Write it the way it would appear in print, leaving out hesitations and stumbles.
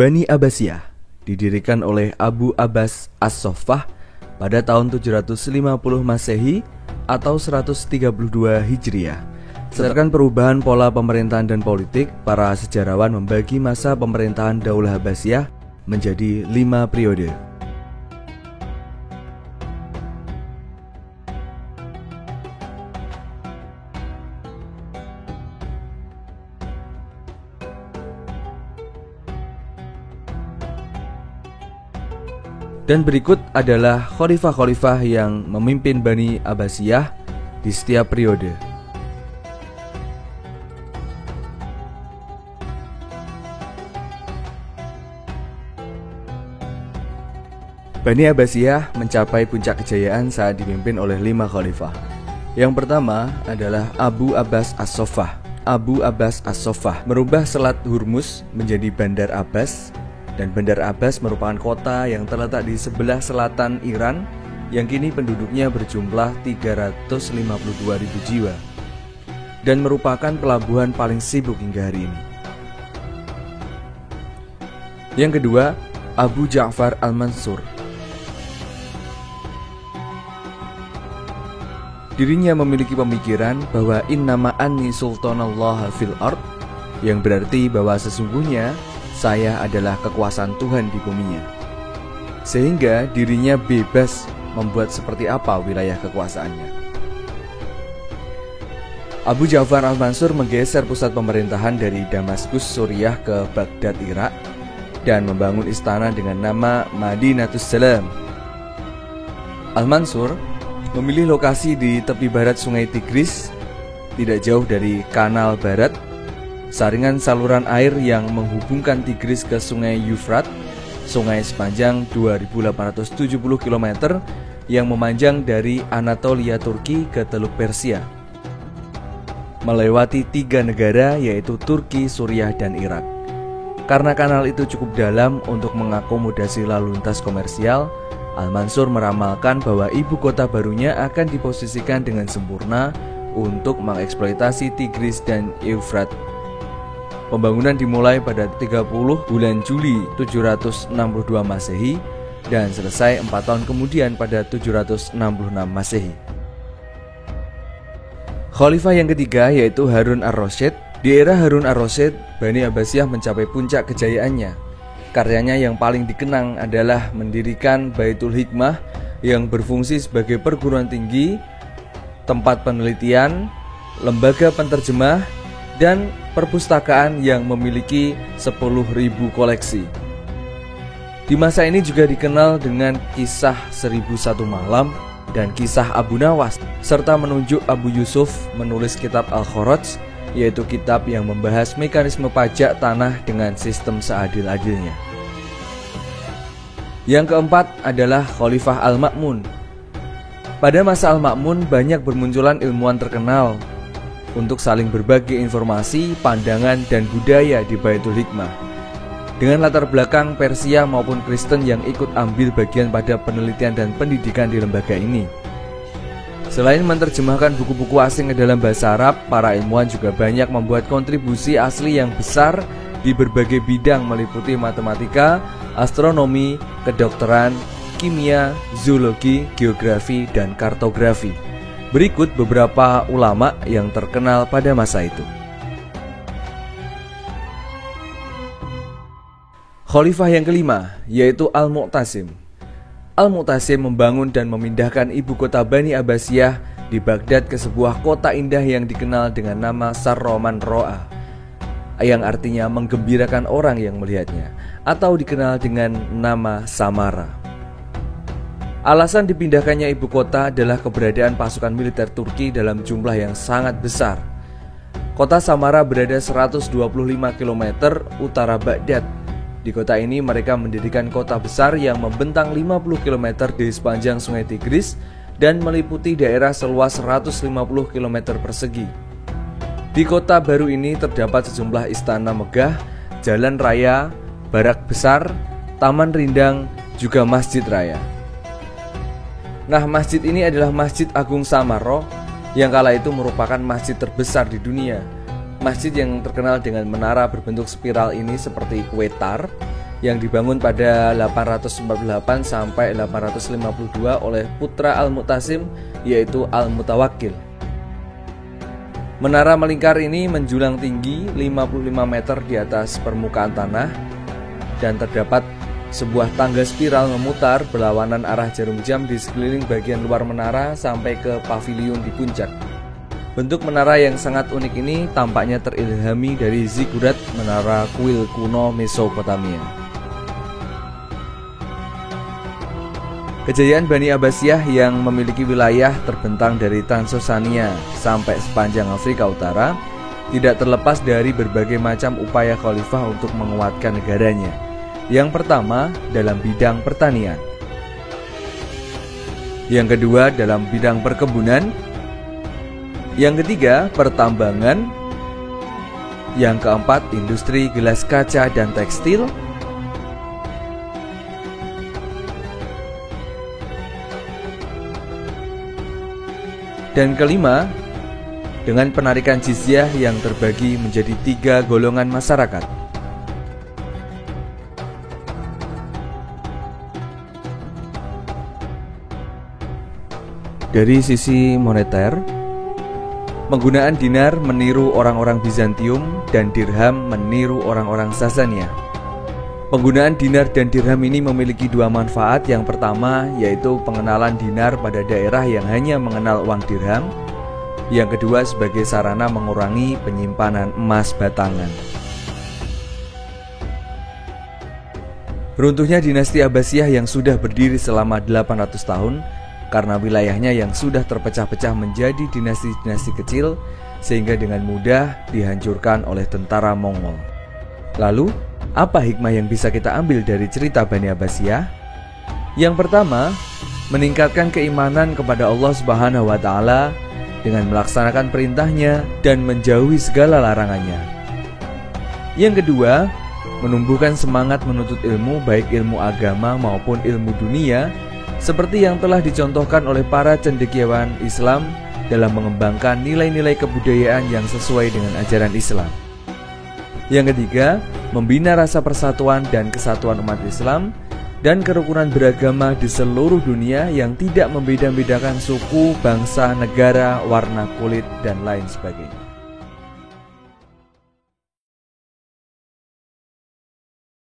Bani Abbasiyah didirikan oleh Abu Abbas As-Soffah pada tahun 750 Masehi atau 132 Hijriah. Berdasarkan perubahan pola pemerintahan dan politik, para sejarawan membagi masa pemerintahan Daulah Abbasiyah menjadi 5 periode. Dan berikut adalah khalifah-khalifah yang memimpin Bani Abbasiyah di setiap periode. Bani Abbasiyah mencapai puncak kejayaan saat dipimpin oleh 5 khalifah. Yang pertama adalah Abu Abbas As-Soffah. Abu Abbas As-Soffah merubah Selat Hormuz menjadi Bandar Abbas. Dan Bandar Abbas merupakan kota yang terletak di sebelah selatan Iran yang kini penduduknya berjumlah 352.000 jiwa dan merupakan pelabuhan paling sibuk hingga hari ini. Yang kedua, Abu Ja'far Al-Mansur. Dirinya memiliki pemikiran bahwa innama anni sultanallah fil ard, yang berarti bahwa sesungguhnya saya adalah kekuasaan Tuhan di buminya, sehingga dirinya bebas membuat seperti apa wilayah kekuasaannya. Abu Ja'far Al-Mansur menggeser pusat pemerintahan dari Damaskus, Suriah ke Baghdad, Irak, dan membangun istana dengan nama Madinatus Salam. Al-Mansur memilih lokasi di tepi barat Sungai Tigris, tidak jauh dari Kanal Barat, saringan saluran air yang menghubungkan Tigris ke Sungai Yufrat, sungai sepanjang 2.870 km yang memanjang dari Anatolia Turki ke Teluk Persia, melewati 3 negara yaitu Turki, Suriah, dan Irak. Karena kanal itu cukup dalam untuk mengakomodasi lalu lintas komersial, Al-Mansur meramalkan bahwa ibu kota barunya akan diposisikan dengan sempurna untuk mengeksploitasi Tigris dan Eufrat. Pembangunan dimulai pada 30 bulan Juli 762 Masehi dan selesai 4 tahun kemudian pada 766 Masehi. Khalifah yang ketiga yaitu Harun Ar-Rasyid. Di era Harun Ar-Rasyid, Bani Abbasiyah mencapai puncak kejayaannya. Karyanya yang paling dikenang adalah mendirikan Baitul Hikmah yang berfungsi sebagai perguruan tinggi, tempat penelitian, lembaga penterjemah, dan perpustakaan yang memiliki 10.000 koleksi. Di masa ini juga dikenal dengan kisah 1001 Malam dan kisah Abu Nawas, serta menunjuk Abu Yusuf menulis kitab Al-Kharaj, yaitu kitab yang membahas mekanisme pajak tanah dengan sistem seadil-adilnya. Yang keempat adalah Khalifah Al-Ma'mun. Pada masa Al-Ma'mun banyak bermunculan ilmuwan terkenal untuk saling berbagi informasi, pandangan, dan budaya di Baitul Hikmah dengan latar belakang Persia maupun Kristen yang ikut ambil bagian pada penelitian dan pendidikan di lembaga ini. Selain menerjemahkan buku-buku asing ke dalam bahasa Arab, para ilmuwan juga banyak membuat kontribusi asli yang besar di berbagai bidang meliputi matematika, astronomi, kedokteran, kimia, zoologi, geografi, dan kartografi. Berikut beberapa ulama yang terkenal pada masa itu. Khalifah yang kelima yaitu Al-Mu'tasim. Al-Mu'tasim membangun dan memindahkan ibu kota Bani Abbasiyah di Baghdad ke sebuah kota indah yang dikenal dengan nama Sarroman Ro'a, yang artinya menggembirakan orang yang melihatnya, atau dikenal dengan nama Samara. Alasan dipindahkannya ibu kota adalah keberadaan pasukan militer Turki dalam jumlah yang sangat besar. Kota Samara berada 125 km utara Baghdad. Di kota ini mereka mendirikan kota besar yang membentang 50 km di sepanjang Sungai Tigris dan meliputi daerah seluas 150 km persegi. Di kota baru ini terdapat sejumlah istana megah, jalan raya, barak besar, taman rindang, juga masjid raya. Nah, masjid ini adalah Masjid Agung Samarra yang kala itu merupakan masjid terbesar di dunia. Masjid yang terkenal dengan menara berbentuk spiral ini seperti kue tar yang dibangun pada 848 sampai 852 oleh putra Al-Mu'tasim, yaitu Al-Mutawakkil. Menara melingkar ini menjulang tinggi 55 meter di atas permukaan tanah dan terdapat sebuah tangga spiral memutar berlawanan arah jarum jam di sekeliling bagian luar menara sampai ke pavilion di puncak. Bentuk menara yang sangat unik ini tampaknya terilhami dari zigurat menara kuil kuno Mesopotamia. Kejayaan Bani Abbasiyah yang memiliki wilayah terbentang dari Transosania sampai sepanjang Afrika Utara tidak terlepas dari berbagai macam upaya khalifah untuk menguatkan negaranya. Yang pertama, dalam bidang pertanian. Yang kedua, dalam bidang perkebunan. Yang ketiga, pertambangan. Yang keempat, industri gelas kaca dan tekstil. Dan kelima, dengan penarikan jizyah yang terbagi menjadi 3 golongan masyarakat. Dari sisi moneter, penggunaan dinar meniru orang-orang Bizantium dan dirham meniru orang-orang Sasania. Penggunaan dinar dan dirham ini memiliki 2 manfaat. Yang pertama yaitu pengenalan dinar pada daerah yang hanya mengenal uang dirham. Yang kedua sebagai sarana mengurangi penyimpanan emas batangan. Runtuhnya dinasti Abbasiyah yang sudah berdiri selama 800 tahun karena wilayahnya yang sudah terpecah-pecah menjadi dinasti-dinasti kecil sehingga dengan mudah dihancurkan oleh tentara Mongol. Lalu, apa hikmah yang bisa kita ambil dari cerita Bani Abbasiyah? Yang pertama, meningkatkan keimanan kepada Allah Subhanahu wa Ta'ala dengan melaksanakan perintahnya dan menjauhi segala larangannya. Yang kedua, menumbuhkan semangat menuntut ilmu, baik ilmu agama maupun ilmu dunia, seperti yang telah dicontohkan oleh para cendekiawan Islam dalam mengembangkan nilai-nilai kebudayaan yang sesuai dengan ajaran Islam. Yang ketiga, membina rasa persatuan dan kesatuan umat Islam dan kerukunan beragama di seluruh dunia yang tidak membeda-bedakan suku, bangsa, negara, warna kulit, dan lain sebagainya.